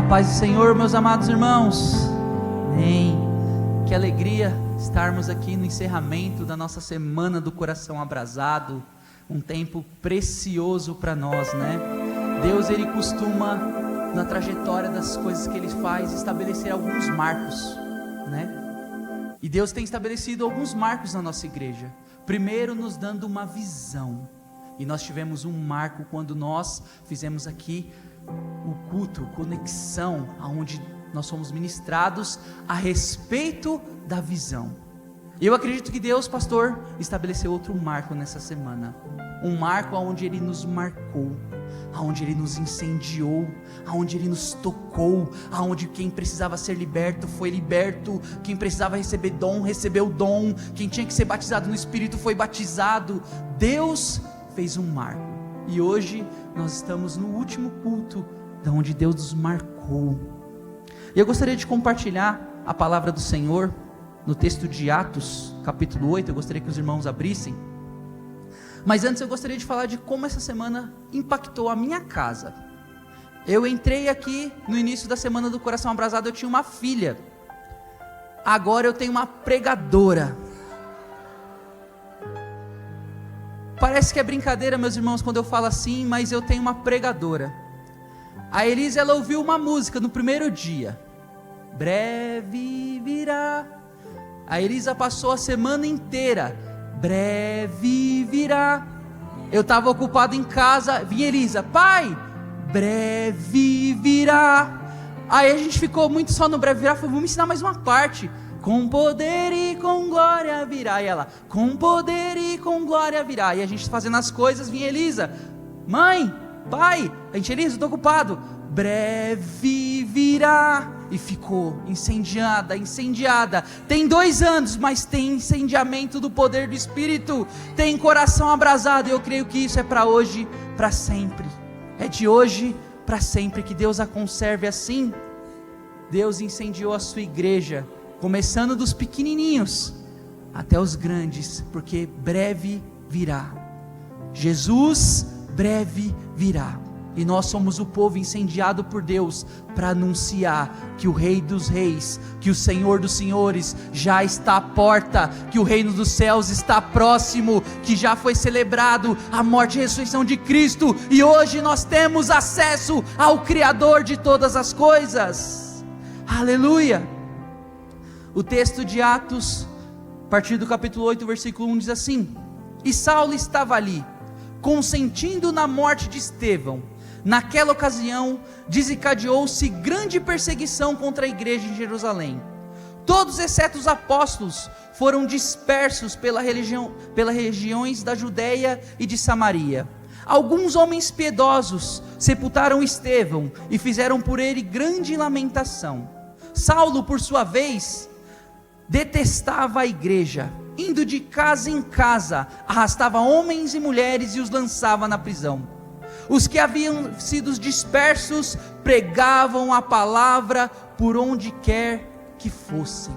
paz do Senhor, meus amados irmãos. Amém. Que alegria estarmos aqui no encerramento da nossa Semana do Coração Abrasado. Um tempo precioso para nós, né? Deus, Ele costuma, na trajetória das coisas que Ele faz, estabelecer alguns marcos, né? E Deus tem estabelecido alguns marcos na nossa igreja. Primeiro, nos dando uma visão. E nós tivemos um marco quando nós fizemos aqui o culto, conexão, onde nós fomos ministrados a respeito da visão. Eu acredito que Deus, pastor, estabeleceu outro marco nessa semana. Um marco onde Ele nos marcou, onde Ele nos incendiou, onde Ele nos tocou, onde quem precisava ser liberto foi liberto, quem precisava receber dom, recebeu o dom, quem tinha que ser batizado no Espírito foi batizado. Deus fez um marco. E hoje nós estamos no último culto, da onde Deus nos marcou. E eu gostaria de compartilhar a palavra do Senhor no texto de Atos, capítulo 8. Eu gostaria que os irmãos abrissem. Mas antes eu gostaria de falar de como essa semana impactou a minha casa. Eu entrei aqui no início da Semana do Coração Abrasado, eu tinha uma filha. Agora eu tenho uma pregadora. Parece que é brincadeira, meus irmãos, quando eu falo assim, mas eu tenho uma pregadora. A Elisa, ela ouviu uma música no primeiro dia. Breve virá. A Elisa passou a semana inteira. Breve virá. Eu estava ocupado em casa, vinha Elisa, pai, breve virá. Aí a gente ficou muito só no breve virá, falei, vamos ensinar mais uma parte. Com poder e com glória virá. E ela, com poder e com glória virá. E a gente fazendo as coisas, vinha Elisa, mãe, pai, a gente, Elisa, estou ocupado. Breve virá. E ficou incendiada. Tem 2 anos, mas tem incendiamento do poder do Espírito. Tem coração abrasado. E eu creio que isso é para hoje, para sempre. É de hoje para sempre. Que Deus a conserve assim. Deus incendiou a sua igreja, começando dos pequenininhos até os grandes, porque breve virá. Jesus breve virá. E nós somos o povo incendiado por Deus para anunciar que o Rei dos Reis, que o Senhor dos Senhores já está à porta, que o reino dos céus está próximo, que já foi celebrado a morte e a ressurreição de Cristo, e hoje nós temos acesso ao Criador de todas as coisas. Aleluia! O texto de Atos, a partir do capítulo 8, versículo 1, diz assim: E Saulo estava ali, consentindo na morte de Estevão. Naquela ocasião, desencadeou-se grande perseguição contra a igreja em Jerusalém. Todos, exceto os apóstolos, foram dispersos pelas regiões da Judeia e de Samaria. Alguns homens piedosos sepultaram Estevão e fizeram por ele grande lamentação. Saulo, por sua vez, detestava a igreja, indo de casa em casa, arrastava homens e mulheres e os lançava na prisão. Os que haviam sido dispersos pregavam a palavra por onde quer que fossem.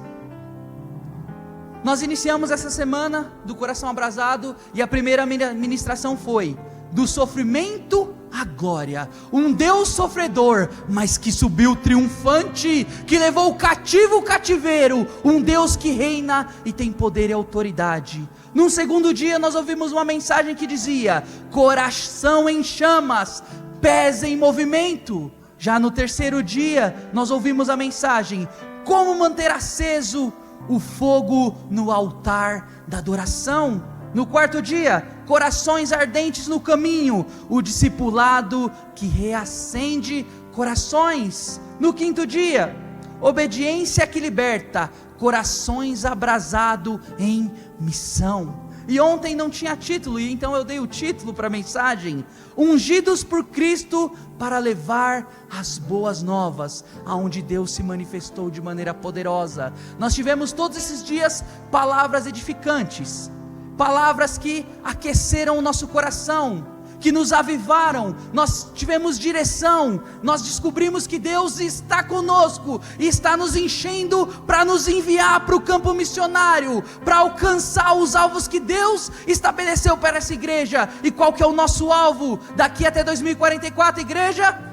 Nós iniciamos essa semana do Coração Abrasado e a primeira ministração foi do sofrimento à glória. Um Deus sofredor, mas que subiu triunfante, que levou o cativo o cativeiro. Um Deus que reina e tem poder e autoridade. Num segundo dia nós ouvimos uma mensagem que dizia: coração em chamas, pés em movimento. Já no terceiro dia nós ouvimos a mensagem: como manter aceso o fogo no altar da adoração. No quarto dia, corações ardentes no caminho, o discipulado que reacende corações. No quinto dia, obediência que liberta, corações abrasados em missão. E ontem não tinha título, e então eu dei o título para a mensagem: ungidos por Cristo para levar as boas novas, aonde Deus se manifestou de maneira poderosa. Nós tivemos todos esses dias palavras edificantes, palavras que aqueceram o nosso coração, que nos avivaram. Nós tivemos direção, nós descobrimos que Deus está conosco e está nos enchendo para nos enviar para o campo missionário, para alcançar os alvos que Deus estabeleceu para essa igreja. E qual que é o nosso alvo daqui até 2044, igreja?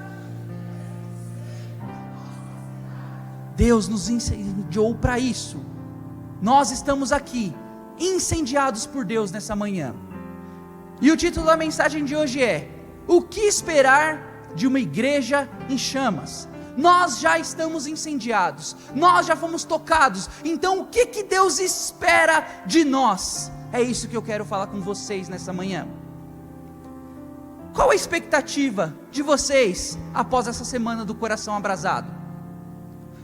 Deus nos incendiou para isso. Nós estamos aqui, incendiados por Deus nessa manhã. E o título da mensagem de hoje é: o que esperar de uma igreja em chamas? Nós já estamos incendiados, nós já fomos tocados, então o que Deus espera de nós? É isso que eu quero falar com vocês nessa manhã. Qual a expectativa de vocês após essa semana do coração abrasado?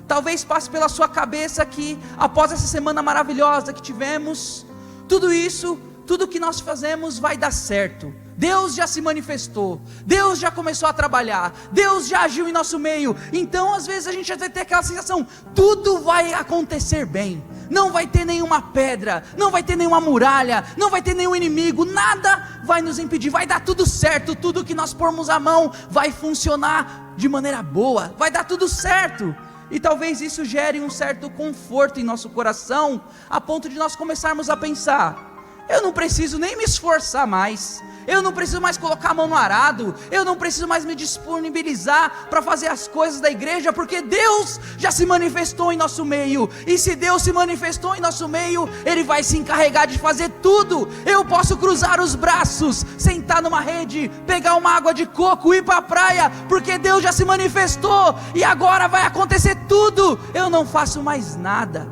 Talvez passe pela sua cabeça que após essa semana maravilhosa que tivemos, tudo isso, tudo que nós fazemos vai dar certo. Deus já se manifestou, Deus já começou a trabalhar, Deus já agiu em nosso meio. Então às vezes a gente vai ter aquela sensação: tudo vai acontecer bem, não vai ter nenhuma pedra, não vai ter nenhuma muralha, não vai ter nenhum inimigo, nada vai nos impedir, vai dar tudo certo, tudo que nós pormos a mão vai funcionar de maneira boa, vai dar tudo certo. E talvez isso gere um certo conforto em nosso coração, a ponto de nós começarmos a pensar: eu não preciso nem me esforçar mais, eu não preciso mais colocar a mão no arado, eu não preciso mais me disponibilizar para fazer as coisas da igreja, porque Deus já se manifestou em nosso meio, e se Deus se manifestou em nosso meio, Ele vai se encarregar de fazer tudo. Eu posso cruzar os braços, sentar numa rede, pegar uma água de coco, ir para a praia, porque Deus já se manifestou, e agora vai acontecer tudo, eu não faço mais nada.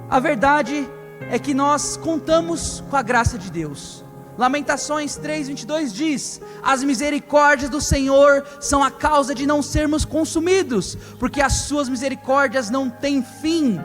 A verdade é que nós contamos com a graça de Deus. Lamentações 3:22 diz: as misericórdias do Senhor são a causa de não sermos consumidos, porque as suas misericórdias não têm fim.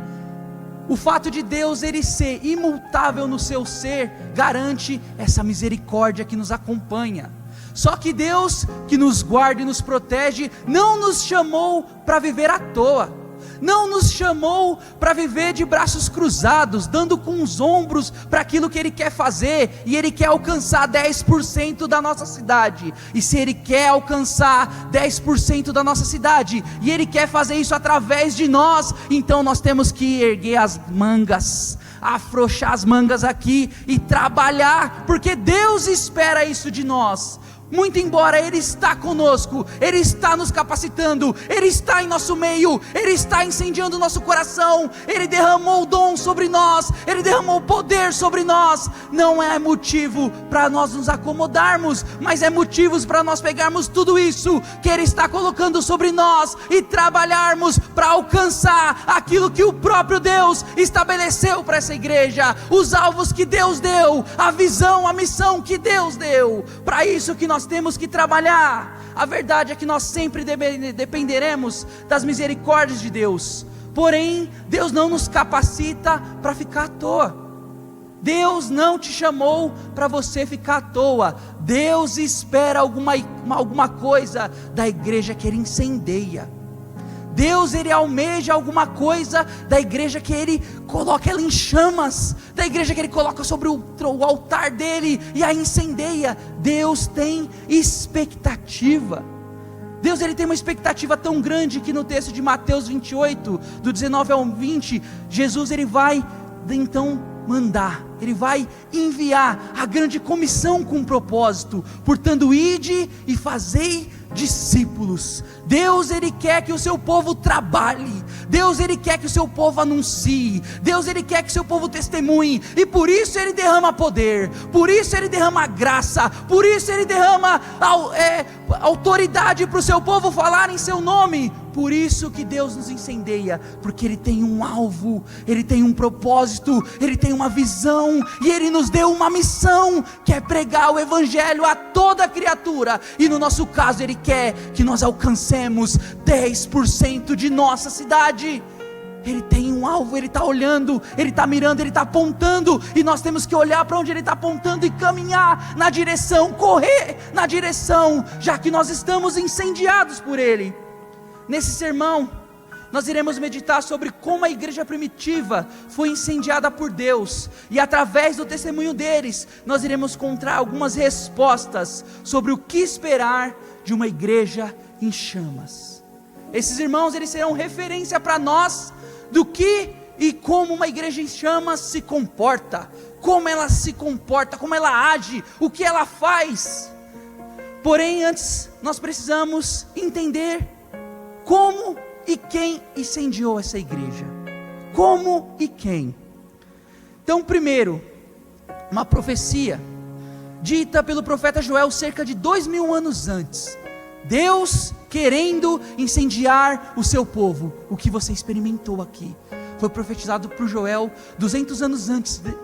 O fato de Deus Ele ser imutável no seu ser, garante essa misericórdia que nos acompanha. Só que Deus, que nos guarda e nos protege, não nos chamou para viver à toa, não nos chamou para viver de braços cruzados, dando com os ombros para aquilo que Ele quer fazer, e Ele quer alcançar 10% da nossa cidade. E se Ele quer alcançar 10% da nossa cidade, e Ele quer fazer isso através de nós, então nós temos que erguer as mangas, afrouxar as mangas aqui e trabalhar, porque Deus espera isso de nós. Muito embora Ele está conosco, Ele está nos capacitando, Ele está em nosso meio, Ele está incendiando o nosso coração, Ele derramou o dom sobre nós, Ele derramou o poder sobre nós. Não é motivo para nós nos acomodarmos, mas é motivos para nós pegarmos tudo isso que Ele está colocando sobre nós e trabalharmos para alcançar aquilo que o próprio Deus estabeleceu para essa igreja, os alvos que Deus deu, a visão, a missão que Deus deu. Para isso que nós temos que trabalhar. A verdade é que nós sempre dependeremos das misericórdias de Deus, porém Deus não nos capacita para ficar à toa. Deus não te chamou para você ficar à toa. Deus espera alguma coisa da igreja que Ele incendeia. Deus, Ele almeja alguma coisa da igreja que Ele coloca ela em chamas, da igreja que Ele coloca sobre o altar dEle e a incendeia. Deus tem expectativa. Deus, Ele tem uma expectativa tão grande que no texto de Mateus 28, do 19 ao 20, Jesus, Ele vai então mandar, Ele vai enviar a grande comissão com um propósito: portanto, ide e fazei discípulos. Deus, Ele quer que o seu povo trabalhe, Deus, Ele quer que o seu povo anuncie, Deus, Ele quer que o seu povo testemunhe, e por isso Ele derrama poder, por isso Ele derrama graça, por isso Ele derrama autoridade para o seu povo falar em seu nome. Por isso que Deus nos incendeia, porque Ele tem um alvo, Ele tem um propósito, Ele tem uma visão, e Ele nos deu uma missão, que é pregar o Evangelho a toda criatura. E no nosso caso Ele quer que nós alcancemos 10% de nossa cidade. Ele tem um alvo, Ele está olhando, Ele está mirando, Ele está apontando, e nós temos que olhar para onde Ele está apontando e caminhar na direção, correr na direção, já que nós estamos incendiados por Ele. Nesse sermão, nós iremos meditar sobre como a igreja primitiva foi incendiada por Deus, e através do testemunho deles, nós iremos encontrar algumas respostas sobre o que esperar de uma igreja em chamas. Esses irmãos, eles serão referência para nós do que e como uma igreja em chamas se comporta, como ela se comporta, como ela age, o que ela faz. Porém, antes, nós precisamos entender como e quem incendiou essa igreja? Como e quem? Então, primeiro, uma profecia dita pelo profeta Joel cerca de 2000 anos antes. Deus querendo incendiar o seu povo. O que você experimentou aqui foi profetizado por Joel 200 anos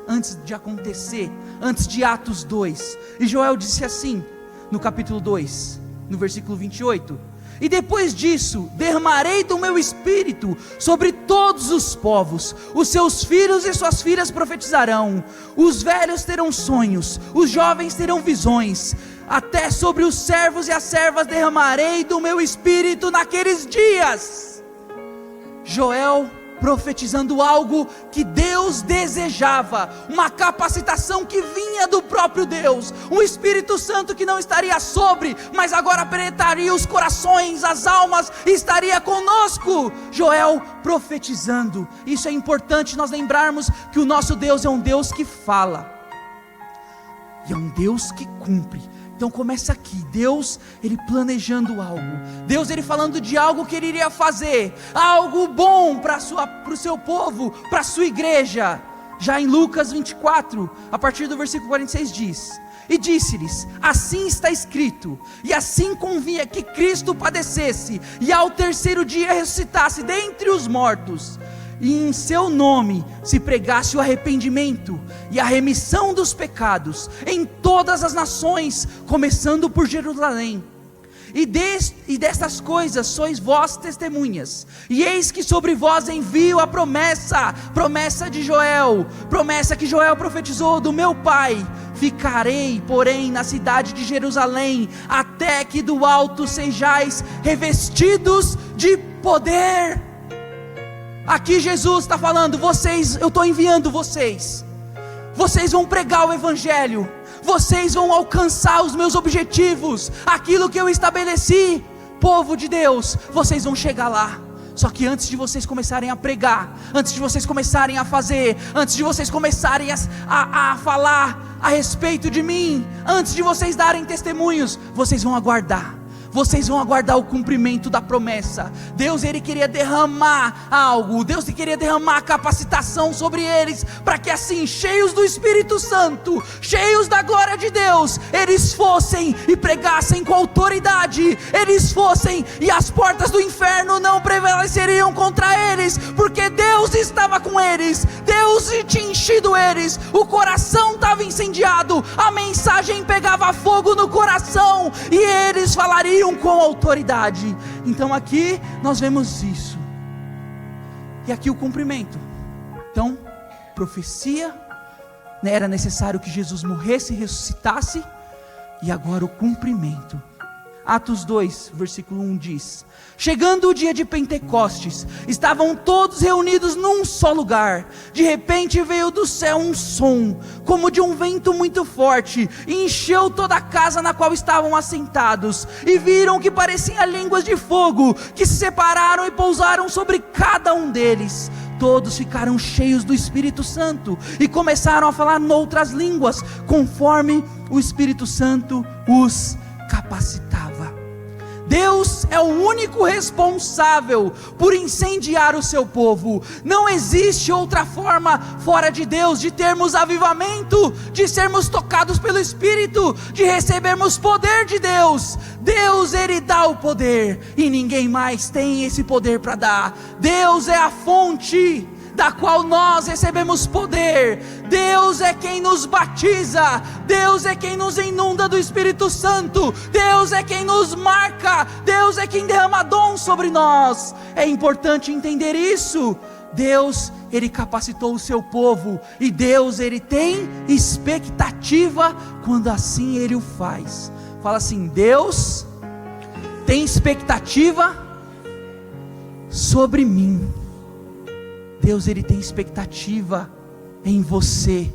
antes de acontecer, antes de Atos 2. E Joel disse assim, no capítulo 2, no versículo 28: e depois disso, derramarei do meu espírito sobre todos os povos, os seus filhos e suas filhas profetizarão, os velhos terão sonhos, os jovens terão visões, até sobre os servos e as servas derramarei do meu espírito naqueles dias. Joel profetizando algo que Deus desejava, uma capacitação que vinha do próprio Deus, um Espírito Santo que não estaria sobre, mas agora penetraria os corações, as almas, e estaria conosco. Joel profetizando. Isso é importante nós lembrarmos que o nosso Deus é um Deus que fala, e é um Deus que cumpre. Então começa aqui, Deus ele planejando algo, Deus ele falando de algo que ele iria fazer, algo bom para o seu povo, para a sua igreja. Já em Lucas 24, a partir do versículo 46 diz: e disse-lhes, assim está escrito, e assim convinha que Cristo padecesse, e ao terceiro dia ressuscitasse dentre os mortos, e em seu nome se pregasse o arrependimento e a remissão dos pecados em todas as nações, começando por Jerusalém. E destas coisas sois vós testemunhas, e eis que sobre vós envio a promessa de Joel, promessa que Joel profetizou do meu pai: ficarei, porém, na cidade de Jerusalém, até que do alto sejais revestidos de poder. Aqui Jesus está falando, eu estou enviando vocês vão pregar o evangelho, vocês vão alcançar os meus objetivos, aquilo que eu estabeleci. Povo de Deus, vocês vão chegar lá. Só que antes de vocês começarem a pregar, antes de vocês começarem a fazer, antes de vocês começarem a falar a respeito de mim, antes de vocês darem testemunhos, vocês vão aguardar o cumprimento da promessa. Deus ele queria derramar algo, Deus queria derramar capacitação sobre eles, para que assim, cheios do Espírito Santo, cheios da glória de Deus, eles fossem e pregassem com autoridade, eles fossem e as portas do inferno não prevaleceriam contra eles, porque Deus estava com eles, Deus tinha enchido eles, o coração estava incendiado, a mensagem pegava fogo no coração, e eles falariam com autoridade. Então aqui nós vemos isso, e aqui o cumprimento. Então, profecia, era necessário que Jesus morresse e ressuscitasse, e agora o cumprimento. Atos 2, versículo 1 diz: chegando o dia de Pentecostes, estavam todos reunidos num só lugar. De repente veio do céu um som, como de um vento muito forte, e encheu toda a casa na qual estavam assentados. E viram que pareciam línguas de fogo, que se separaram e pousaram sobre cada um deles. Todos ficaram cheios do Espírito Santo, e começaram a falar noutras línguas, conforme o Espírito Santo os capacitava. Deus é o único responsável por incendiar o seu povo. Não existe outra forma fora de Deus de termos avivamento, de sermos tocados pelo Espírito, de recebermos poder de Deus. Deus ele dá o poder, e ninguém mais tem esse poder para dar. Deus é a fonte da qual nós recebemos poder. Deus é quem nos batiza, Deus é quem nos inunda do Espírito Santo, Deus é quem nos marca, Deus é quem derrama dom sobre nós. É importante entender isso. Deus ele capacitou o seu povo, e Deus ele tem expectativa quando assim ele o faz. Fala assim: Deus tem expectativa sobre mim. Deus ele tem expectativa em você.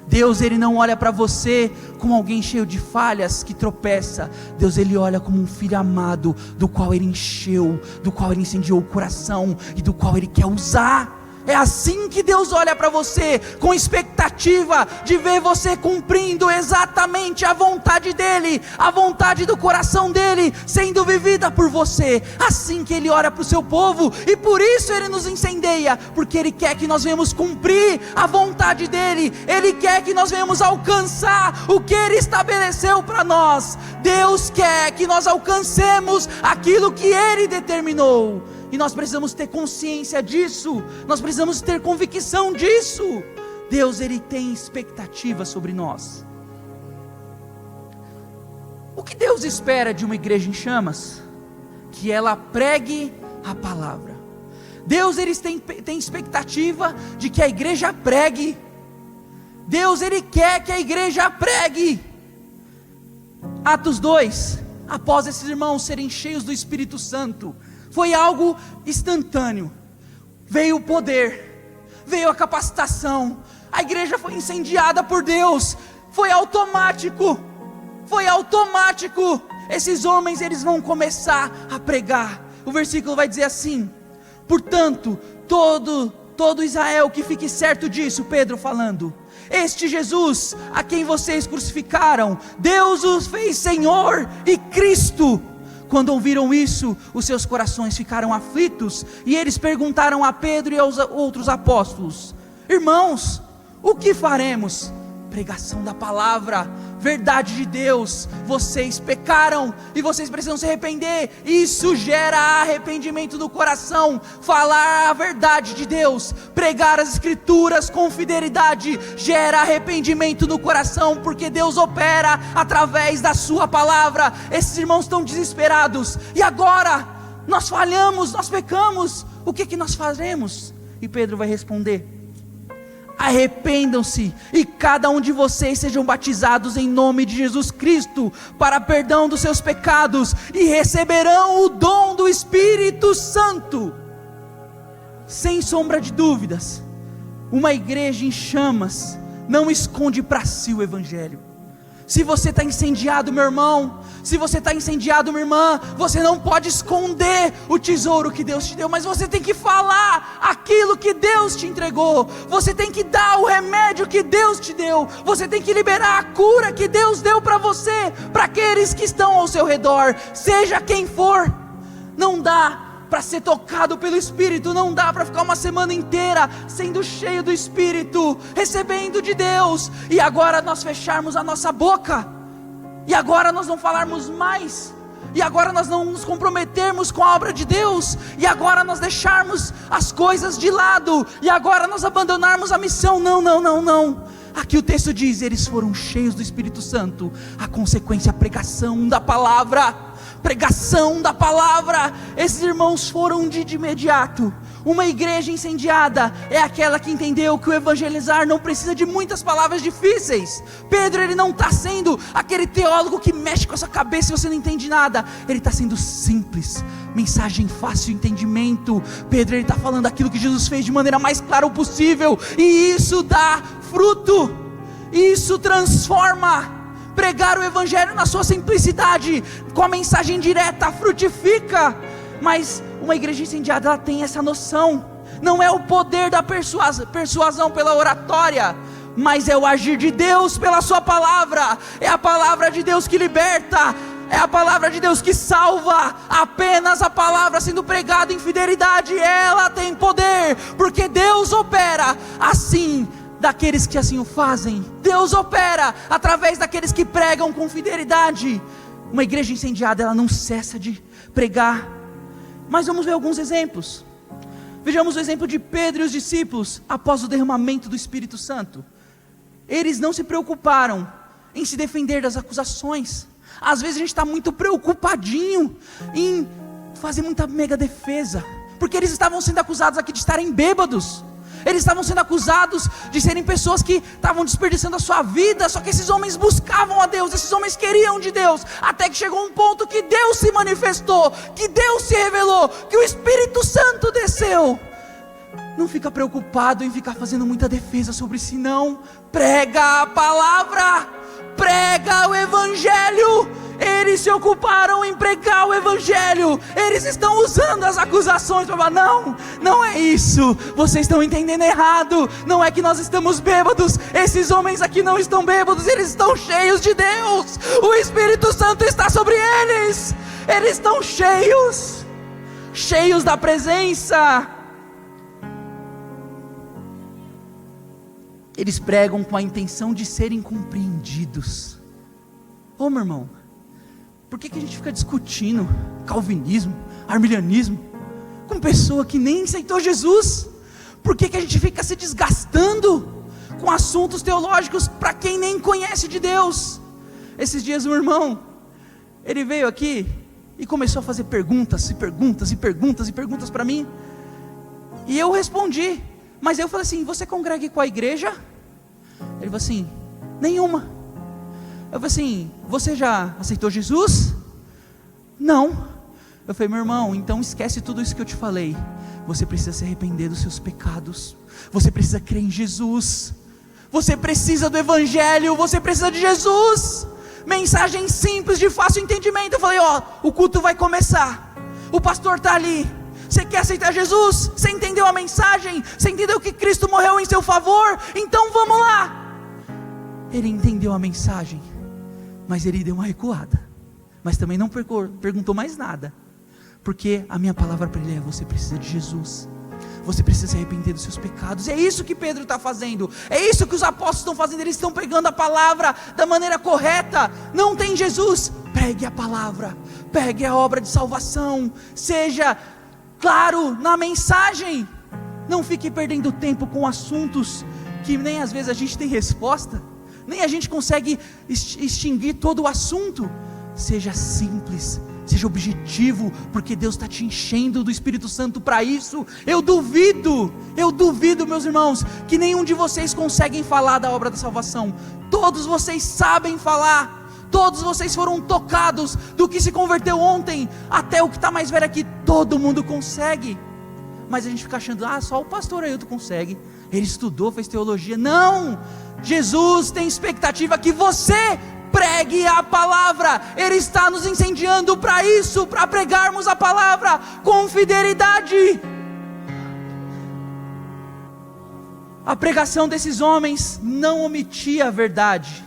Deus ele não olha para você como alguém cheio de falhas que tropeça. Deus ele olha como um filho amado, do qual ele encheu, do qual ele incendiou o coração, e do qual ele quer usar. É assim que Deus olha para você, com expectativa de ver você cumprindo exatamente a vontade dEle, a vontade do coração dEle, sendo vivida por você. Assim que Ele olha para o seu povo, e por isso Ele nos incendeia, porque Ele quer que nós venhamos cumprir a vontade dEle, Ele quer que nós venhamos alcançar o que Ele estabeleceu para nós. Deus quer que nós alcancemos aquilo que Ele determinou. E nós precisamos ter consciência disso, nós precisamos ter convicção disso. Deus, Ele tem expectativa sobre nós. O que Deus espera de uma igreja em chamas? Que ela pregue a palavra. Deus, Ele tem expectativa de que a igreja pregue. Deus, Ele quer que a igreja pregue. Atos 2, após esses irmãos serem cheios do Espírito Santo, foi algo instantâneo. Veio o poder, veio a capacitação, a igreja foi incendiada por Deus. Foi automático, foi automático. Esses homens, eles vão começar a pregar. O versículo vai dizer assim: portanto, todo Israel que fique certo disso, Pedro falando, este Jesus, a quem vocês crucificaram, Deus os fez Senhor e Cristo. Quando ouviram isso, os seus corações ficaram aflitos, e eles perguntaram a Pedro e aos outros apóstolos: irmãos, o que faremos? Pregação da palavra, verdade de Deus. Vocês pecaram e vocês precisam se arrepender. Isso gera arrependimento do coração. Falar a verdade de Deus, pregar as escrituras com fidelidade, gera arrependimento no coração, porque Deus opera através da sua palavra. Esses irmãos estão desesperados. E agora? Nós falhamos, nós pecamos. O que nós faremos? E Pedro vai responder: arrependam-se e cada um de vocês sejam batizados em nome de Jesus Cristo para perdão dos seus pecados, e receberão o dom do Espírito Santo. Sem sombra de dúvidas, uma igreja em chamas não esconde para si o Evangelho. Se você está incendiado, meu irmão, se você está incendiado, minha irmã, você não pode esconder o tesouro que Deus te deu, mas você tem que falar aquilo que Deus te entregou. Você tem que dar o remédio que Deus te deu. Você tem que liberar a cura que Deus deu para você, para aqueles que estão ao seu redor, seja quem for. Não dá para ser tocado pelo Espírito, não dá para ficar uma semana inteira sendo cheio do Espírito, recebendo de Deus, e agora nós fecharmos a nossa boca, e agora nós não falarmos mais, e agora nós não nos comprometermos com a obra de Deus, e agora nós deixarmos as coisas de lado, e agora nós abandonarmos a missão. Não. Aqui o texto diz: eles foram cheios do Espírito Santo. A consequência é a pregação da palavra. Pregação da palavra. Esses irmãos foram de imediato. Uma igreja incendiada é aquela que entendeu que o evangelizar não precisa de muitas palavras difíceis. Pedro, ele não está sendo aquele teólogo que mexe com a sua cabeça e você não entende nada. Ele está sendo simples, mensagem fácil de entendimento. Pedro, ele está falando aquilo que Jesus fez de maneira mais clara possível, e isso dá fruto, isso transforma. Pregar o Evangelho na sua simplicidade, com a mensagem direta, frutifica. Mas uma igreja incendiada, ela tem essa noção. Não é o poder da persuasão pela oratória, mas é o agir de Deus pela sua palavra. É a palavra de Deus que liberta, é a palavra de Deus que salva. Apenas a palavra sendo pregada em fidelidade, ela tem poder, porque Deus opera assim daqueles que assim o fazem. Deus opera através daqueles que pregam com fidelidade. Uma igreja incendiada, ela não cessa de pregar. Mas vamos ver alguns exemplos. Vejamos o exemplo de Pedro e os discípulos após o derramamento do Espírito Santo. Eles não se preocuparam em se defender das acusações. Às vezes a gente está muito preocupadinho em fazer muita mega defesa, porque eles estavam sendo acusados aqui de estarem bêbados. Eles estavam sendo acusados de serem pessoas que estavam desperdiçando a sua vida. Só que esses homens buscavam a Deus, esses homens queriam de Deus, até que chegou um ponto que Deus se manifestou, que Deus se revelou, que o Espírito Santo desceu. Não fica preocupado em ficar fazendo muita defesa sobre si, não. Prega a palavra, prega o Evangelho. Eles se ocuparam em pregar o Evangelho. Eles estão usando as acusações para falar: não, não é isso, vocês estão entendendo errado. Não é que nós estamos bêbados, esses homens aqui não estão bêbados, eles estão cheios de Deus. O Espírito Santo está sobre eles. Eles estão cheios da presença. Eles pregam com a intenção de serem compreendidos. Ô meu irmão, por que a gente fica discutindo calvinismo, arminianismo, com pessoa que nem aceitou Jesus? Por que a gente fica se desgastando com assuntos teológicos para quem nem conhece de Deus? Esses dias um irmão, ele veio aqui e começou a fazer perguntas para mim, e eu respondi, mas eu falei assim: você congrega com a igreja? Ele falou assim: nenhuma. Eu falei assim: você já aceitou Jesus? Não. Eu falei: meu irmão, então esquece tudo isso que eu te falei. Você precisa se arrepender dos seus pecados. Você precisa crer em Jesus. Você precisa do Evangelho. Você precisa de Jesus. Mensagem simples, de fácil entendimento. Eu falei: ó, o culto vai começar. O pastor está ali. Você quer aceitar Jesus? Você entendeu a mensagem? Você entendeu que Cristo morreu em seu favor? Então vamos lá. Ele entendeu a mensagem, mas ele deu uma recuada, mas também não perguntou mais nada, porque a minha palavra para ele é: você precisa de Jesus, você precisa se arrepender dos seus pecados. É isso que Pedro está fazendo, é isso que os apóstolos estão fazendo. Eles estão pegando a palavra da maneira correta. Não tem Jesus? Pregue a palavra, pegue a obra de salvação, seja claro na mensagem, não fique perdendo tempo com assuntos que nem às vezes a gente tem resposta, nem a gente consegue extinguir todo o assunto. Seja simples, seja objetivo, porque Deus está te enchendo do Espírito Santo para isso. Eu duvido, meus irmãos, que nenhum de vocês conseguem falar da obra da salvação. Todos vocês sabem falar, todos vocês foram tocados, do que se converteu ontem até o que está mais velho aqui, todo mundo consegue. Mas a gente fica achando: ah, só o pastor Ailton consegue, ele estudou, fez teologia. Não, Jesus tem expectativa que você pregue a palavra. Ele está nos incendiando para isso, para pregarmos a palavra com fidelidade. A pregação desses homens não omitia a verdade,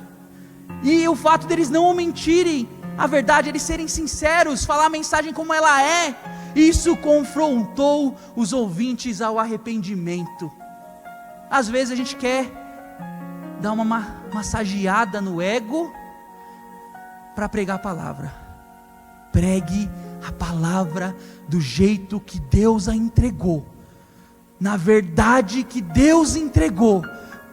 e o fato deles não omitirem a verdade, eles serem sinceros, falar a mensagem como ela é, isso confrontou os ouvintes ao arrependimento. Às vezes a gente quer dar uma massageada no ego para pregar a palavra. Pregue a palavra do jeito que Deus a entregou, na verdade que Deus entregou.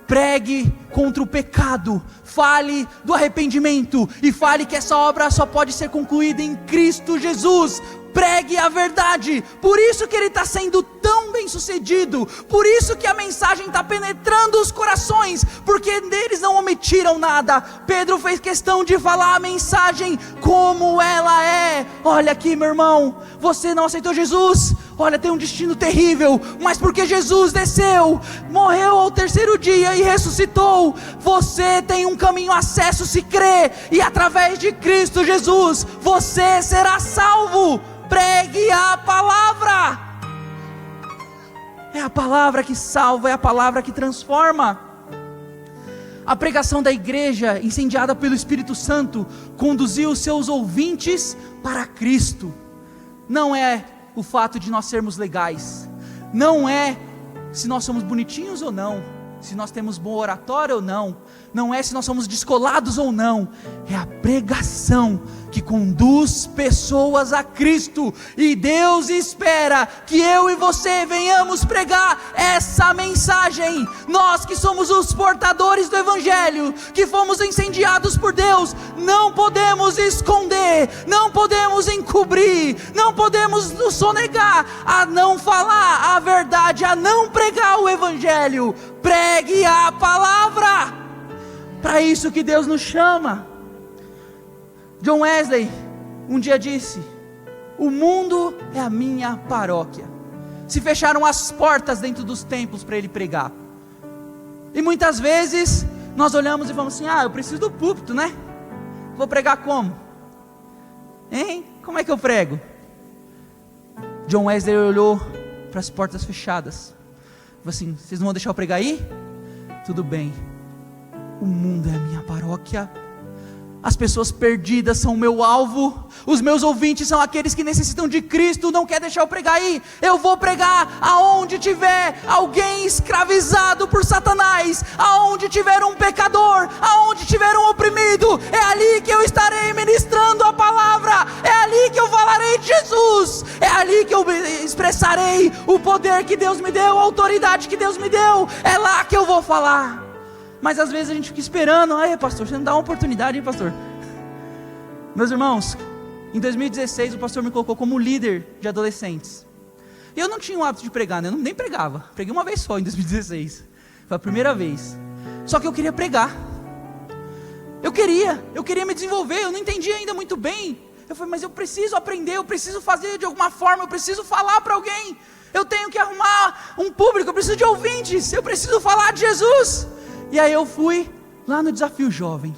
Pregue contra o pecado, fale do arrependimento, e fale que essa obra só pode ser concluída em Cristo Jesus. Pregue a verdade. Por isso que ele está sendo tão bem sucedido, por isso que a mensagem está penetrando os corações, porque eles não omitiram nada. Pedro fez questão de falar a mensagem como ela é. Olha aqui, meu irmão, você não aceitou Jesus? Olha, tem um destino terrível, mas porque Jesus desceu, morreu ao terceiro dia e ressuscitou, você tem um caminho acesso se crê, e através de Cristo Jesus, você será salvo. Pregue a palavra. É a palavra que salva, é a palavra que transforma. A pregação da igreja, incendiada pelo Espírito Santo, conduziu os seus ouvintes para Cristo. Não é o fato de nós sermos legais, não é se nós somos bonitinhos ou não, se nós temos bom oratório ou não, não é se nós somos descolados ou não, é a pregação que conduz pessoas a Cristo, e Deus espera que eu e você venhamos pregar essa mensagem. Nós que somos os portadores do Evangelho, que fomos incendiados por Deus, não podemos esconder, não podemos encobrir, não podemos nos sonegar a não falar a verdade, a não pregar o Evangelho. Pregue a palavra, para isso que Deus nos chama. John Wesley um dia disse: o mundo é a minha paróquia. Se fecharam as portas dentro dos templos para ele pregar, e muitas vezes Nós olhamos e falamos assim: eu preciso do púlpito, né? Vou pregar como? Hein? Como é que eu prego? John Wesley olhou para as portas fechadas, falou assim: vocês não vão deixar eu pregar aí? Tudo bem. O mundo é a minha paróquia. As pessoas perdidas são o meu alvo. Os meus ouvintes são aqueles que necessitam de Cristo. Não quer deixar eu pregar aí? Eu vou pregar aonde tiver alguém escravizado por Satanás, aonde tiver um pecador, aonde tiver um oprimido. É ali que eu estarei ministrando a palavra. É ali que eu falarei de Jesus. É ali que eu expressarei o poder que Deus me deu, a autoridade que Deus me deu. É lá que eu vou falar. Mas às vezes a gente fica esperando: ai, pastor, você não dá uma oportunidade, hein, pastor? Meus irmãos, em 2016 o pastor me colocou como líder de adolescentes. E eu não tinha o hábito de pregar, né? Eu nem pregava. Preguei uma vez só em 2016. Foi a primeira vez. Só que eu queria pregar. Eu queria me desenvolver. Eu não entendia ainda muito bem. Eu falei: mas eu preciso aprender, eu preciso fazer de alguma forma, eu preciso falar para alguém. Eu tenho que arrumar um público, eu preciso de ouvintes, eu preciso falar de Jesus. E aí eu fui lá no Desafio Jovem.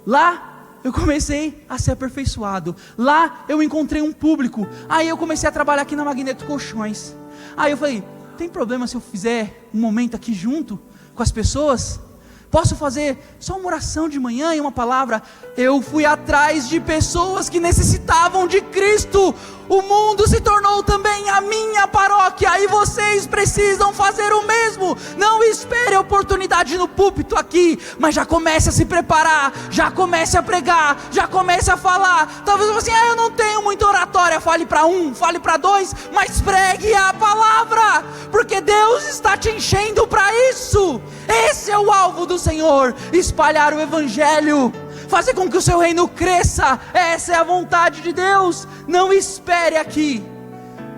Lá eu comecei a ser aperfeiçoado. Lá eu encontrei um público. Aí eu comecei a trabalhar aqui na Magneto Colchões. Aí eu falei: tem problema se eu fizer um momento aqui junto com as pessoas? Posso fazer só uma oração de manhã e uma palavra? Eu fui atrás de pessoas que necessitavam de Cristo. O mundo se tornou também a minha paróquia, e vocês precisam fazer o mesmo. Não espere a oportunidade no púlpito aqui, mas já comece a se preparar, já comece a pregar, já comece a falar. Talvez você assim: eu não tenho muita oratória. Fale para um, fale para dois, mas pregue a palavra, porque Deus está te enchendo para isso. Esse é o alvo do Senhor: espalhar o Evangelho, fazer com que o seu reino cresça. Essa é a vontade de Deus. Não espere aqui,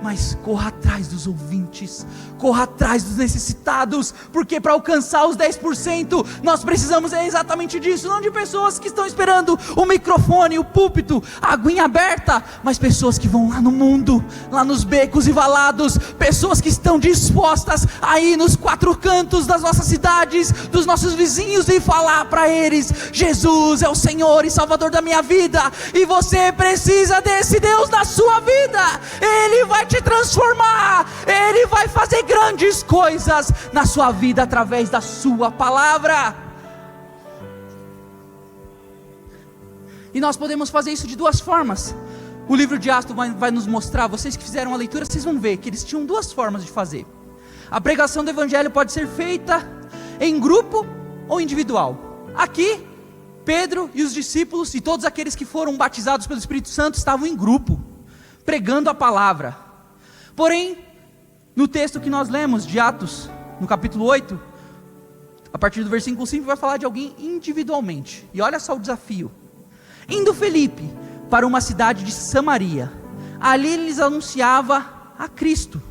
mas corra atrás dos ouvintes, corra atrás dos necessitados, porque para alcançar os 10%, nós precisamos exatamente disso, não de pessoas que estão esperando o microfone, o púlpito, a aguinha aberta, mas pessoas que vão lá no mundo, lá nos becos e valados, pessoas que estão dispostas a ir nos 4 cantos das nossas cidades, dos nossos vizinhos, e falar para eles: Jesus é o Senhor e Salvador da minha vida, e você precisa desse Deus na sua vida. Ele vai te transformar, Ele vai fazer grandes coisas na sua vida através da sua palavra. E nós podemos fazer isso de 2 formas. O livro de Atos vai nos mostrar. Vocês que fizeram a leitura, vocês vão ver que eles tinham 2 formas de fazer. A pregação do Evangelho pode ser feita em grupo ou individual. Aqui, Pedro e os discípulos e todos aqueles que foram batizados pelo Espírito Santo estavam em grupo, pregando a palavra. Porém, no texto que nós lemos de Atos, no capítulo 8, a partir do versículo 5, vai falar de alguém individualmente. E olha só o desafio: indo Felipe para uma cidade de Samaria, ali ele lhes anunciava a Cristo.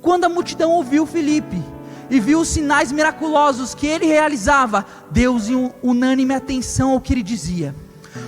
Quando a multidão ouviu Felipe e viu os sinais miraculosos que ele realizava, deu-lhe unânime atenção ao que ele dizia.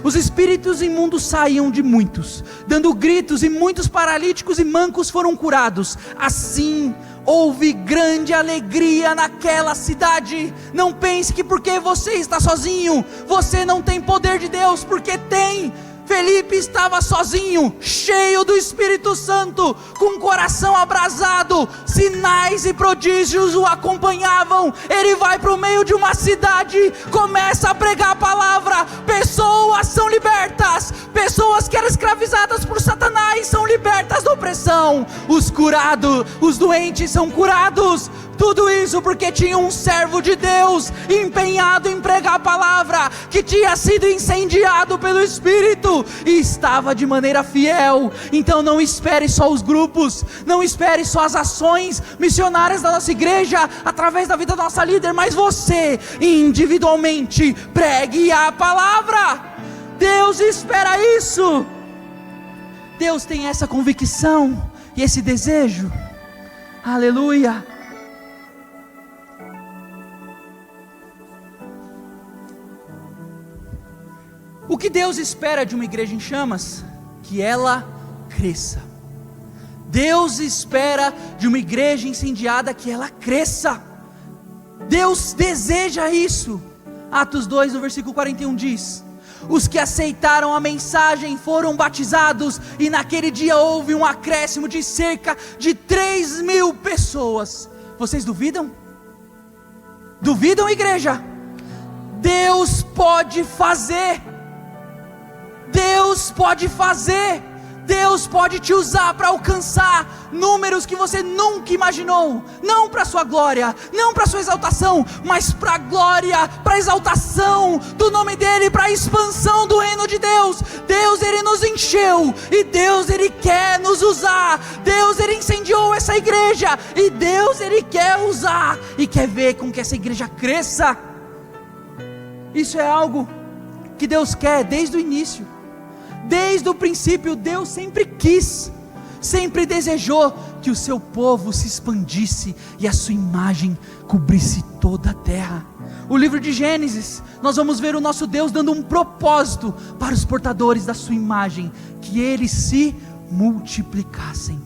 Os espíritos imundos saíam de muitos, dando gritos, e muitos paralíticos e mancos foram curados. Assim houve grande alegria naquela cidade. Não pense que porque você está sozinho, você não tem poder de Deus, porque tem. Felipe estava sozinho, cheio do Espírito Santo, com o coração abrasado, sinais e prodígios o acompanhavam. Ele vai para o meio de uma cidade, começa a pregar a palavra, pessoas são libertas, pessoas que eram escravizadas por Satanás são libertas da opressão, os curados, os doentes são curados. Tudo isso porque tinha um servo de Deus empenhado em pregar a palavra, que tinha sido incendiado pelo Espírito e estava de maneira fiel. Então não espere só os grupos, não espere só as ações missionárias da nossa igreja através da vida da nossa líder, mas você individualmente pregue a palavra. Deus espera isso. Deus tem essa convicção e esse desejo. Aleluia. O que Deus espera de uma igreja em chamas? Que ela cresça. Deus espera de uma igreja incendiada que ela cresça. Deus deseja isso. Atos 2, no versículo 41 diz: os que aceitaram a mensagem foram batizados, e naquele dia houve um acréscimo de cerca de 3.000 pessoas. Vocês duvidam? Duvidam, igreja? Deus pode fazer. Deus pode fazer. Deus pode te usar para alcançar números que você nunca imaginou. Não para a sua glória, não para a sua exaltação, mas para a glória, para a exaltação do nome dEle, para a expansão do reino de Deus. Deus, Ele nos encheu, e Deus, Ele quer nos usar. Deus, Ele incendiou essa igreja, e Deus, Ele quer usar, e quer ver com que essa igreja cresça. Isso é algo que Deus quer desde o início. Desde o princípio, Deus sempre quis, sempre desejou que o seu povo se expandisse e a sua imagem cobrisse toda a terra. O livro de Gênesis, nós vamos ver o nosso Deus dando um propósito para os portadores da sua imagem, que eles se multiplicassem.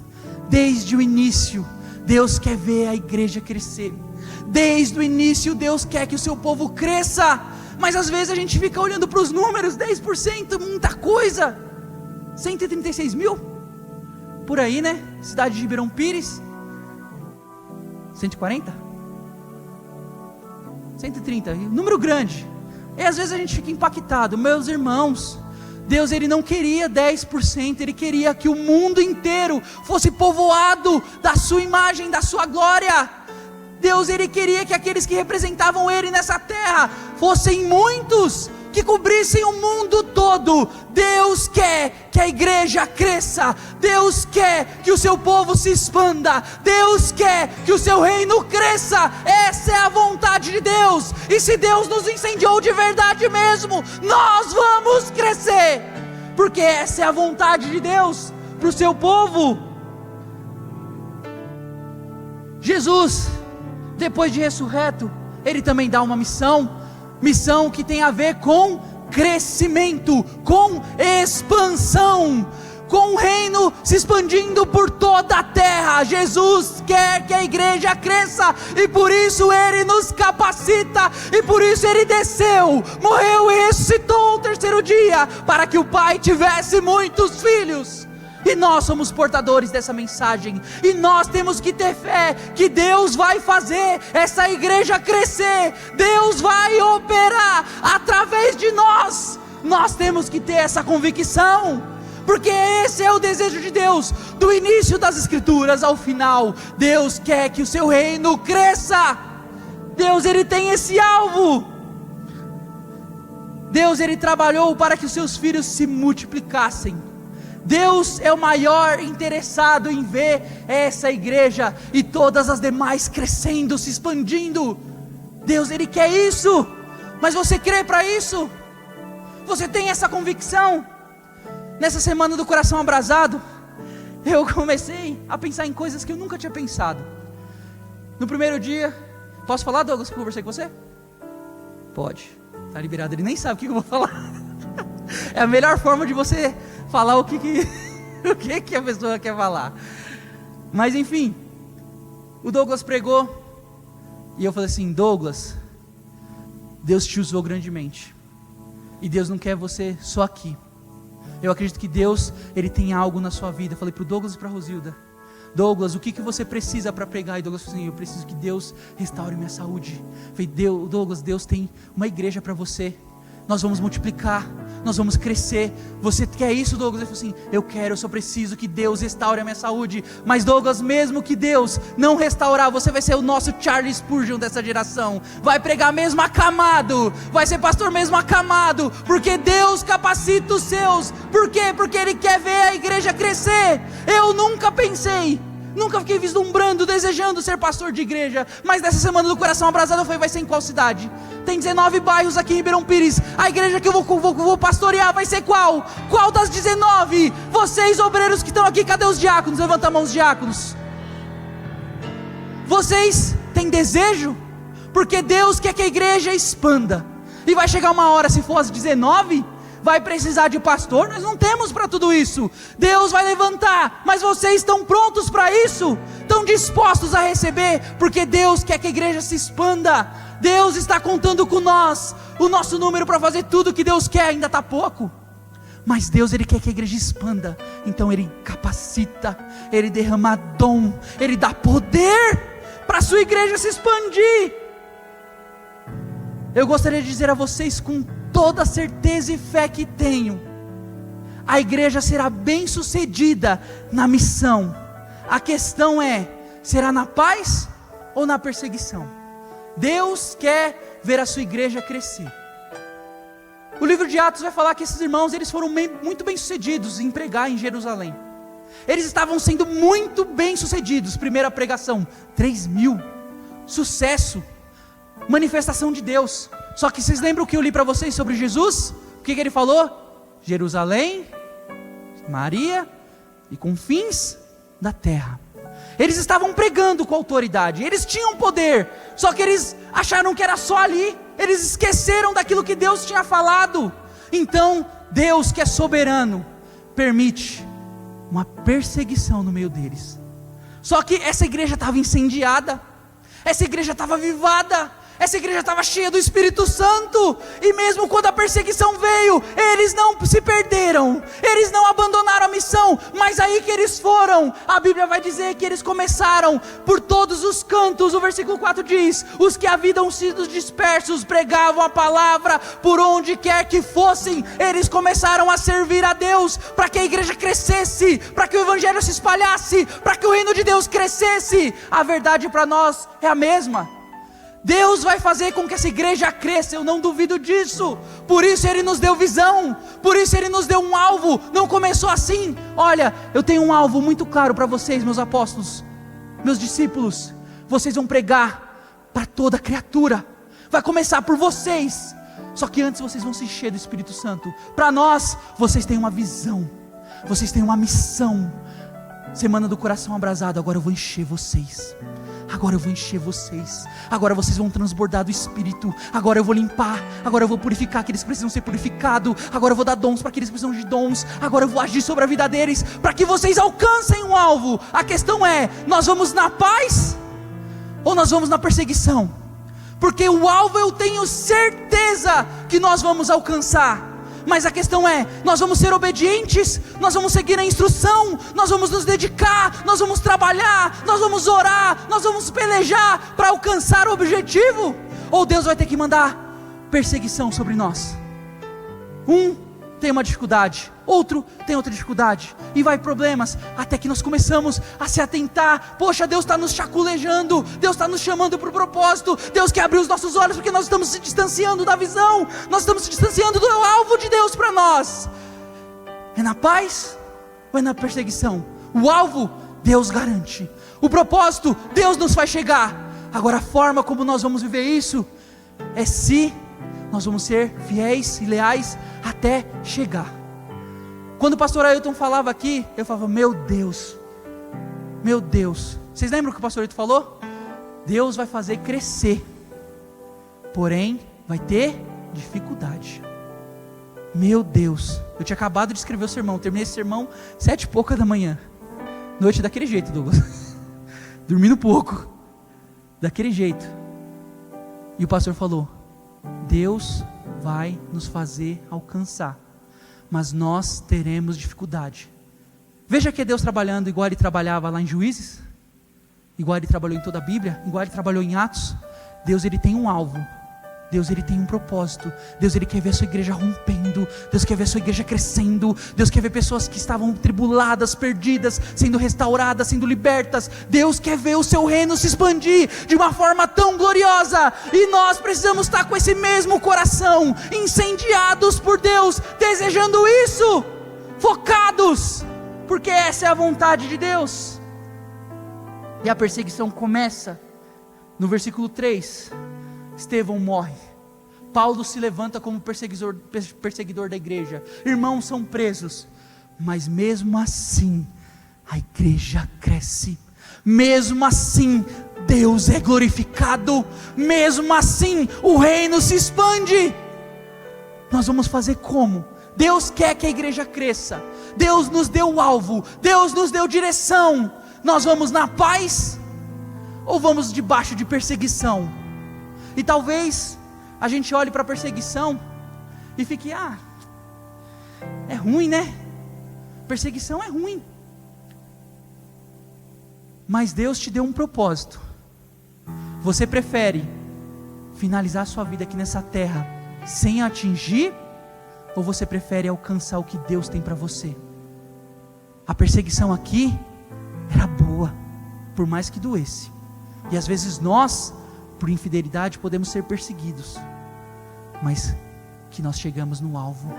Desde o início, Deus quer ver a igreja crescer. Desde o início, Deus quer que o seu povo cresça. Mas às vezes a gente fica olhando para os números, 10%, muita coisa. 136 mil? Por aí, né? Cidade de Ribeirão Pires. 140? 130, número grande. E às vezes a gente fica impactado. Meus irmãos, Deus, Ele não queria 10%, Ele queria que o mundo inteiro fosse povoado da sua imagem, da sua glória. Deus, Ele queria que aqueles que representavam Ele nessa terra fossem muitos, que cobrissem o mundo todo. Deus quer que a igreja cresça. Deus quer que o seu povo se expanda. Deus quer que o seu reino cresça. Essa é a vontade de Deus. E se Deus nos incendiou de verdade mesmo, nós vamos crescer, porque essa é a vontade de Deus para o seu povo. Jesus, depois de ressurreto, Ele também dá uma missão que tem a ver com crescimento, com expansão, com o reino se expandindo por toda a terra. Jesus quer que a igreja cresça, e por isso Ele nos capacita, e por isso Ele desceu, morreu e ressuscitou ao terceiro dia, para que o Pai tivesse muitos filhos. E nós somos portadores dessa mensagem, e nós temos que ter fé que Deus vai fazer essa igreja crescer. Deus vai operar através de nós. Nós temos que ter essa convicção, porque esse é o desejo de Deus, do início das escrituras ao final. Deus quer que o seu reino cresça. Deus, Ele tem esse alvo. Deus, Ele trabalhou para que os seus filhos se multiplicassem. Deus é o maior interessado em ver essa igreja e todas as demais crescendo, se expandindo. Deus, Ele quer isso. Mas você crê para isso? Você tem essa convicção? Nessa semana do coração abrasado, eu comecei a pensar em coisas que eu nunca tinha pensado. No primeiro dia, posso falar, Douglas, que eu conversei com você? Pode, está liberado. Ele nem sabe o que eu vou falar. É a melhor forma de você falar o que a pessoa quer falar. Mas enfim, o Douglas pregou, e eu falei assim: Douglas, Deus te usou grandemente, e Deus não quer você só aqui. Eu acredito que Deus, Ele tem algo na sua vida. Eu falei para o Douglas e para a Rosilda: Douglas, o que você precisa para pregar? E Douglas falou assim: eu preciso que Deus restaure minha saúde. Eu falei: Douglas, Deus tem uma igreja para você. Nós vamos multiplicar, nós vamos crescer. Você quer isso, Douglas? Ele falou assim: eu quero, eu só preciso que Deus restaure a minha saúde. Mas Douglas, mesmo que Deus não restaurar, você vai ser o nosso Charles Spurgeon dessa geração. Vai pregar mesmo acamado, vai ser pastor mesmo acamado, porque Deus capacita os seus. Por quê? Porque Ele quer ver a igreja crescer. Eu nunca pensei, nunca fiquei vislumbrando, desejando ser pastor de igreja. Mas nessa semana do coração abrasado eu falei: vai ser em qual cidade? Tem 19 bairros aqui em Ribeirão Pires. A igreja que eu vou pastorear vai ser qual? Qual das 19? Vocês obreiros que estão aqui, cadê os diáconos? Levanta a mão os diáconos. Vocês têm desejo? Porque Deus quer que a igreja expanda. E vai chegar uma hora, se for às 19, vai precisar de pastor. Nós não temos para tudo isso. Deus vai levantar, mas vocês estão prontos para isso? estão dispostos a receber, porque Deus quer que a igreja se expanda. Deus está contando com nós. O nosso número para fazer tudo que Deus quer ainda está pouco, mas Deus, Ele quer que a igreja expanda. Então Ele capacita, Ele derrama dom, Ele dá poder para a sua igreja se expandir. Eu gostaria de dizer a vocês com toda a certeza e fé que tenho: a igreja será bem sucedida na missão. A questão é, será na paz ou na perseguição? Deus quer ver a sua igreja crescer. O livro de Atos vai falar que esses irmãos, eles foram muito bem sucedidos em pregar em Jerusalém. Eles estavam sendo muito bem sucedidos. Primeira pregação, 3.000, sucesso, manifestação de Deus. Só que vocês lembram o que eu li para vocês sobre Jesus? O que ele falou? Jerusalém, Maria e confins da terra. Eles estavam pregando com autoridade, eles tinham poder, só que eles acharam que era só ali. Eles esqueceram daquilo que Deus tinha falado. Então Deus, que é soberano, permite uma perseguição no meio deles. Só que essa igreja estava incendiada, essa igreja estava avivada, essa igreja estava cheia do Espírito Santo. E mesmo quando a perseguição veio, eles não se perderam, eles não abandonaram a missão. Mas aí que eles foram, a Bíblia vai dizer que eles começaram por todos os cantos. O versículo 4 diz: os que haviam sido dispersos pregavam a palavra por onde quer que fossem. Eles começaram a servir a Deus, para que a igreja crescesse, para que o evangelho se espalhasse, para que o reino de Deus crescesse. A verdade para nós é a mesma. Deus vai fazer com que essa igreja cresça, eu não duvido disso. Por isso Ele nos deu visão, por isso Ele nos deu um alvo. Não começou assim: olha, eu tenho um alvo muito claro para vocês, meus apóstolos, meus discípulos. Vocês vão pregar para toda criatura, vai começar por vocês. Só que antes vocês vão se encher do Espírito Santo. Para nós, vocês têm uma visão, vocês têm uma missão. Semana do coração abrasado, agora eu vou encher vocês. Agora eu vou encher vocês. Agora vocês vão transbordar do Espírito. Agora eu vou limpar. Agora eu vou purificar aqueles que precisam ser purificados. Agora eu vou dar dons para aqueles que precisam de dons. Agora eu vou agir sobre a vida deles, para que vocês alcancem um alvo. A questão é, nós vamos na paz ou nós vamos na perseguição? Porque o alvo eu tenho certeza que nós vamos alcançar. Mas a questão é, nós vamos ser obedientes, nós vamos seguir a instrução, nós vamos nos dedicar, nós vamos trabalhar, nós vamos orar, nós vamos pelejar para alcançar o objetivo? Ou Deus vai ter que mandar perseguição sobre nós? Um tem uma dificuldade, outro tem outra dificuldade, e vai problemas, até que nós começamos a se atentar. Poxa, Deus está nos chaculejando, Deus está nos chamando para o propósito, Deus quer abrir os nossos olhos, porque nós estamos se distanciando da visão, nós estamos se distanciando do alvo de Deus para nós. É na paz ou é na perseguição? O alvo, Deus garante. O propósito, Deus nos faz chegar. Agora a forma como nós vamos viver isso, é se nós vamos ser fiéis e leais até chegar. Quando o pastor Ailton falava aqui, eu falava: meu Deus, vocês lembram o que o pastor Ailton falou? Deus vai fazer crescer, porém vai ter dificuldade. Meu Deus, eu tinha acabado de escrever o sermão, terminei esse sermão 7h pouca da manhã, noite daquele jeito, Douglas, dormindo pouco, daquele jeito. E o pastor falou: Deus vai nos fazer alcançar, mas nós teremos dificuldade. Veja que é Deus trabalhando igual Ele trabalhava lá em Juízes, igual Ele trabalhou em toda a Bíblia, igual Ele trabalhou em Atos. Deus, Ele tem um alvo, Deus, Ele tem um propósito. Deus, Ele quer ver a sua igreja rompendo, Deus quer ver a sua igreja crescendo, Deus quer ver pessoas que estavam tribuladas, perdidas, sendo restauradas, sendo libertas. Deus quer ver o seu reino se expandir de uma forma tão gloriosa, e nós precisamos estar com esse mesmo coração, incendiados por Deus, desejando isso, focados, porque essa é a vontade de Deus. E a perseguição começa no versículo 3. Estevão morre, Paulo se levanta como perseguidor da igreja, irmãos são presos, mas mesmo assim a igreja cresce, mesmo assim Deus é glorificado, mesmo assim o reino se expande. Nós vamos fazer como? Deus quer que a igreja cresça, Deus nos deu o alvo, Deus nos deu direção, Nós vamos na paz ou vamos debaixo de perseguição? E talvez a gente olhe para a perseguição e fique: é ruim, né? Perseguição é ruim. Mas Deus te deu um propósito. Você prefere finalizar a sua vida aqui nessa terra sem atingir, ou você prefere alcançar o que Deus tem para você? A perseguição aqui era boa, por mais que doesse. E às vezes nós, por infidelidade, podemos ser perseguidos, mas que nós chegamos no alvo,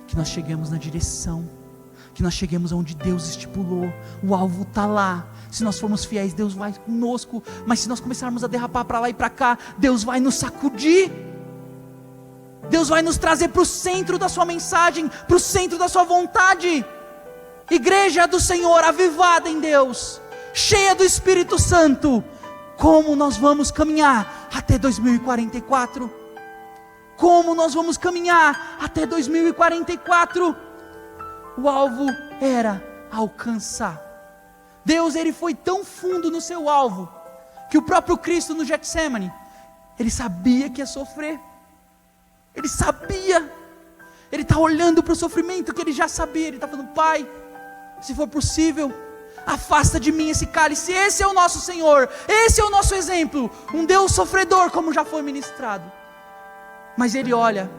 que nós chegamos na direção, que nós chegamos onde Deus estipulou. O alvo está lá. Se nós formos fiéis, Deus vai conosco. Mas se nós começarmos a derrapar para lá e para cá, Deus vai nos sacudir. Deus vai nos trazer para o centro da sua mensagem, para o centro da sua vontade. Igreja do Senhor, avivada em Deus, cheia do Espírito Santo, como nós vamos caminhar até 2044? Como nós vamos caminhar até 2044? O alvo era alcançar. Deus, Ele foi tão fundo no seu alvo, que o próprio Cristo no Getsemane, Ele sabia que ia sofrer. Ele sabia. Ele está olhando para o sofrimento que Ele já sabia. Ele está falando: Pai, se for possível, afasta de mim esse cálice. Esse é o nosso Senhor, esse é o nosso exemplo, um Deus sofredor, como já foi ministrado. Mas Ele olha,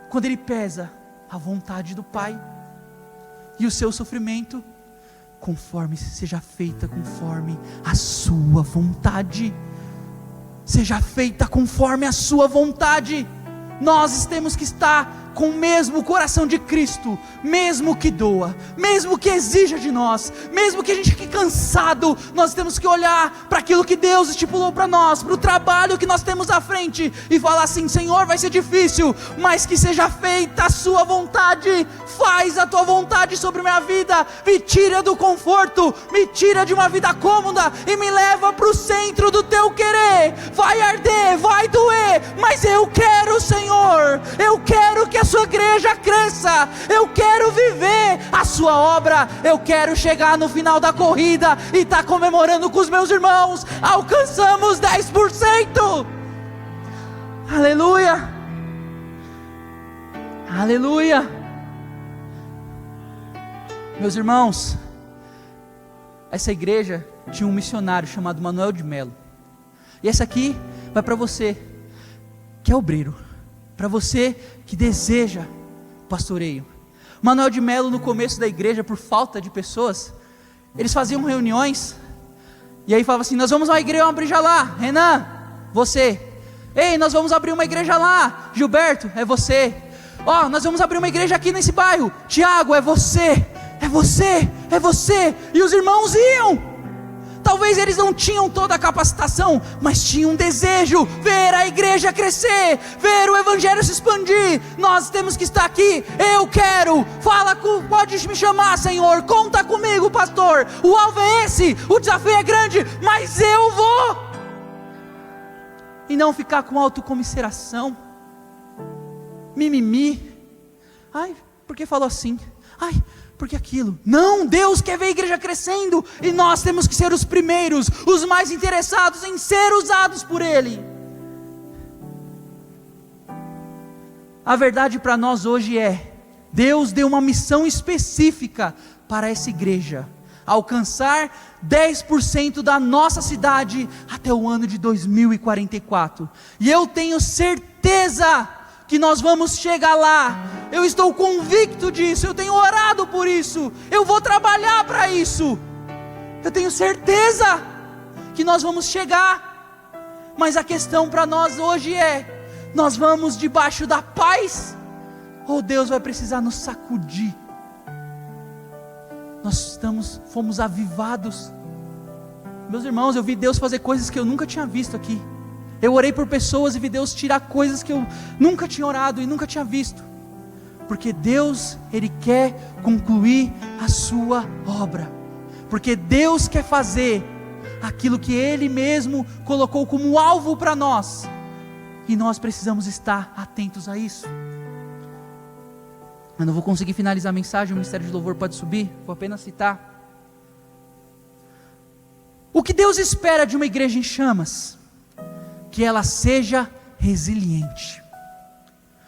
quando Ele pesa a vontade do Pai e o seu sofrimento, seja feita conforme a sua vontade. Seja feita conforme a sua vontade. Nós temos que estar com o mesmo coração de Cristo, mesmo que doa, mesmo que exija de nós, mesmo que a gente fique cansado, nós temos que olhar para aquilo que Deus estipulou para nós, para o trabalho que nós temos à frente, e falar assim: Senhor, vai ser difícil, mas que seja feita a sua vontade. Faz a tua vontade sobre minha vida, me tira do conforto, me tira de uma vida cômoda e me leva para o centro do teu querer. Vai arder, vai doer, mas eu quero, Senhor, eu quero que a sua igreja cresça, eu quero viver a sua obra, eu quero chegar no final da corrida e estar comemorando com os meus irmãos: alcançamos 10%. Aleluia, aleluia. Meus irmãos, essa igreja tinha um missionário chamado Manuel de Melo, e essa aqui vai para você que é obreiro, para você que deseja pastoreio. Manuel de Melo, no começo da igreja, por falta de pessoas, eles faziam reuniões, e aí falava assim: nós vamos uma igreja lá, Renan, você. Ei, nós vamos abrir uma igreja lá, Gilberto, é você. Ó, nós vamos abrir uma igreja aqui nesse bairro, Tiago, é você. É você, é você. E os irmãos iam. Talvez eles não tinham toda a capacitação, mas tinham um desejo, ver a igreja crescer, ver o evangelho se expandir. Nós temos que estar aqui. Eu quero, pode me chamar, Senhor, conta comigo, pastor. O alvo é esse, o desafio é grande, mas eu vou. E não ficar com autocomiseração, mimimi. Ai, porque falou assim? Ai, porque aquilo. Não, Deus quer ver a igreja crescendo, e nós temos que ser os primeiros, os mais interessados em ser usados por Ele. A verdade para nós hoje é: Deus deu uma missão específica para essa igreja: alcançar 10% da nossa cidade até o ano de 2044. E eu tenho certeza que nós vamos chegar lá. Eu estou convicto disso, eu tenho orado por isso, eu vou trabalhar para isso. Eu tenho certeza que nós vamos chegar. Mas a questão para nós hoje é: nós vamos debaixo da paz, ou Deus vai precisar nos sacudir? Nós fomos avivados. Meus irmãos, eu vi Deus fazer coisas que eu nunca tinha visto aqui. Eu orei por pessoas e vi Deus tirar coisas que eu nunca tinha orado e nunca tinha visto. Porque Deus, Ele quer concluir a sua obra. Porque Deus quer fazer aquilo que Ele mesmo colocou como alvo para nós. E nós precisamos estar atentos a isso. Eu não vou conseguir finalizar a mensagem, o Ministério de Louvor pode subir, vou apenas citar. O que Deus espera de uma igreja em chamas? Que ela seja resiliente.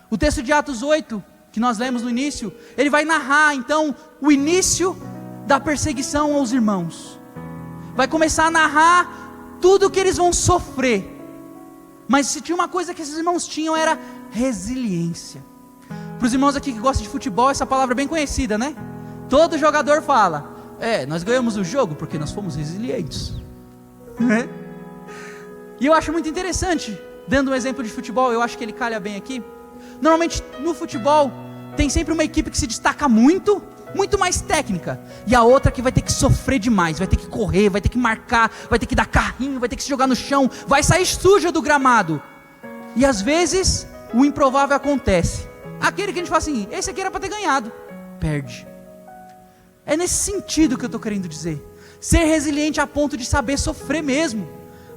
O texto de Atos 8, que nós lemos no início, ele vai narrar então o início da perseguição aos irmãos. Vai começar a narrar tudo o que eles vão sofrer. Mas se tinha uma coisa que esses irmãos tinham, era resiliência. Para os irmãos aqui que gostam de futebol, essa palavra é bem conhecida, né? Todo jogador fala: nós ganhamos o jogo porque nós fomos resilientes. E eu acho muito interessante, dando um exemplo de futebol, eu acho que ele calha bem aqui. Normalmente no futebol tem sempre uma equipe que se destaca muito mais técnica, e a outra que vai ter que sofrer demais, vai ter que correr, vai ter que marcar, vai ter que dar carrinho, vai ter que se jogar no chão, vai sair suja do gramado. E às vezes o improvável acontece. Aquele que a gente fala assim: esse aqui era para ter ganhado, perde. É nesse sentido que eu estou querendo dizer. Ser resiliente a ponto de saber sofrer mesmo.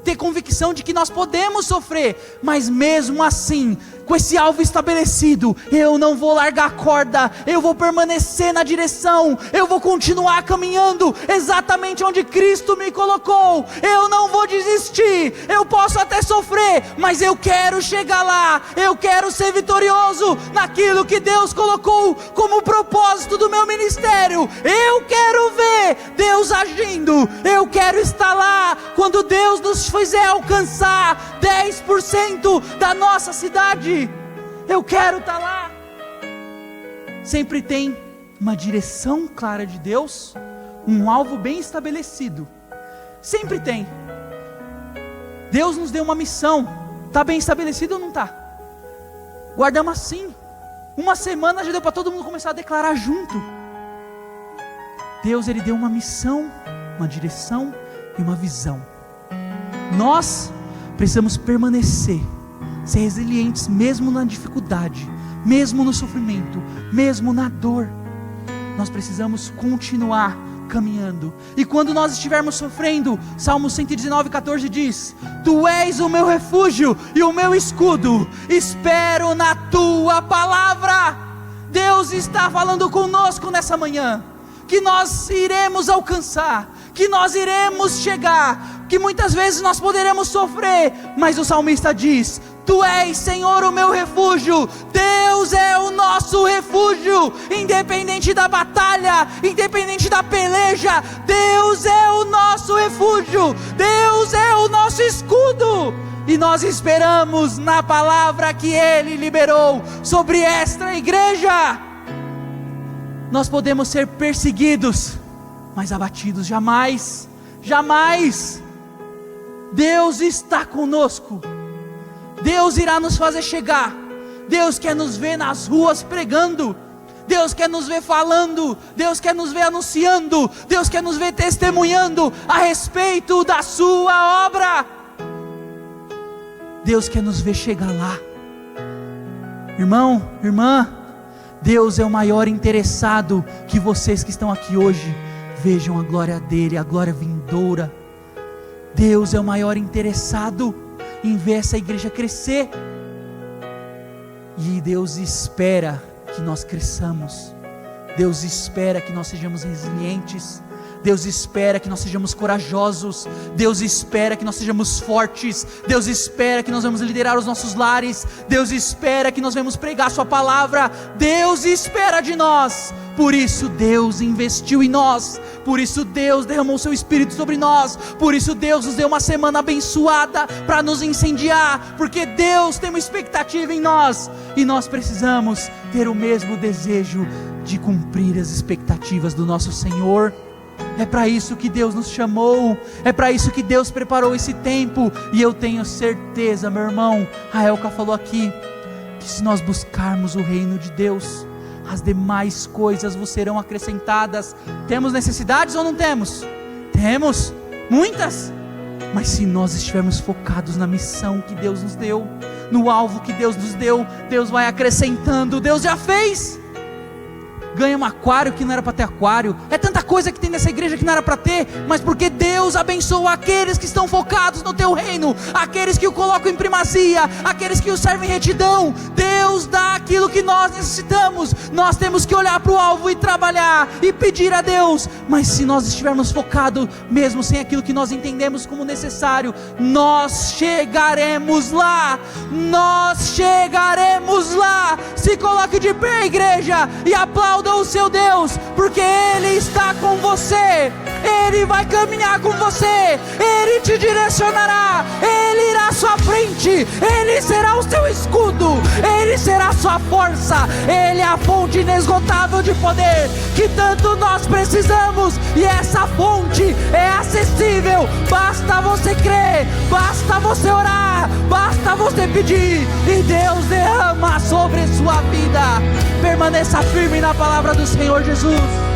Ter convicção de que nós podemos sofrer, mas mesmo assim, com esse alvo estabelecido, eu não vou largar a corda, eu vou permanecer na direção, eu vou continuar caminhando exatamente onde Cristo me colocou, eu não vou desistir. Eu posso até sofrer, mas eu quero chegar lá, eu quero ser vitorioso naquilo que Deus colocou como propósito do meu ministério. Eu quero ver Deus agindo, eu quero estar lá quando Deus nos fizer alcançar 10% da nossa cidade. Eu quero estar lá. Sempre tem uma direção clara de Deus, um alvo bem estabelecido. Sempre tem. Deus nos deu uma missão. Está bem estabelecido ou não está? Guardamos assim. Uma semana já deu para todo mundo começar a declarar junto. Deus, Ele deu uma missão, uma direção e uma visão. Nós precisamos permanecer, ser resilientes mesmo na dificuldade, mesmo no sofrimento, mesmo na dor. Nós precisamos continuar caminhando. E quando nós estivermos sofrendo, Salmo 119:14 diz: Tu és o meu refúgio e o meu escudo, espero na tua palavra. Deus está falando conosco nessa manhã, que nós iremos alcançar, que nós iremos chegar, que muitas vezes nós poderemos sofrer, mas o salmista diz: Tu és, Senhor, o meu refúgio. Deus é o nosso refúgio, independente da batalha, independente da peleja. Deus é o nosso refúgio, Deus é o nosso escudo, e nós esperamos na palavra que Ele liberou sobre esta igreja. Nós podemos ser perseguidos, mas abatidos jamais, jamais. Deus está conosco. Deus irá nos fazer chegar. Deus quer nos ver nas ruas pregando. Deus quer nos ver falando. Deus quer nos ver anunciando. Deus quer nos ver testemunhando a respeito da sua obra. Deus quer nos ver chegar lá. Irmão, irmã, Deus é o maior interessado que vocês que estão aqui hoje vejam a glória dele, a glória vindoura. Deus é o maior interessado em ver essa igreja crescer. E Deus espera que nós cresçamos. Deus espera que nós sejamos resilientes. Deus espera que nós sejamos corajosos. Deus espera que nós sejamos fortes. Deus espera que nós vamos liderar os nossos lares. Deus espera que nós vamos pregar a sua palavra. Deus espera de nós. Por isso Deus investiu em nós. Por isso Deus derramou seu Espírito sobre nós. Por isso Deus nos deu uma semana abençoada para nos incendiar. Porque Deus tem uma expectativa em nós. E nós precisamos ter o mesmo desejo de cumprir as expectativas do nosso Senhor. É para isso que Deus nos chamou, é para isso que Deus preparou esse tempo. E eu tenho certeza, meu irmão, a Elka falou aqui, que se nós buscarmos o reino de Deus, as demais coisas vos serão acrescentadas. Temos necessidades ou não temos? Temos, muitas. Mas se nós estivermos focados na missão que Deus nos deu, no alvo que Deus nos deu, Deus vai acrescentando. Deus já fez. Ganha um aquário que não era para ter aquário. É tanta coisa que tem nessa igreja que não era para ter, mas porque Deus Deus abençoa aqueles que estão focados no teu reino, aqueles que o colocam em primazia, aqueles que o servem em retidão. Deus dá aquilo que nós necessitamos. Nós temos que olhar para o alvo e trabalhar e pedir a Deus. Mas se nós estivermos focados, mesmo sem aquilo que nós entendemos como necessário, nós chegaremos lá. Nós chegaremos lá. Se coloque de pé, igreja, e aplauda o seu Deus, porque Ele está com você. Ele vai caminhar com você, Ele te direcionará, Ele irá à sua frente, Ele será o seu escudo, Ele será a sua força, Ele é a fonte inesgotável de poder que tanto nós precisamos, e essa fonte é acessível. Basta você crer, basta você orar, basta você pedir, e Deus derrama sobre sua vida. Permaneça firme na palavra do Senhor Jesus.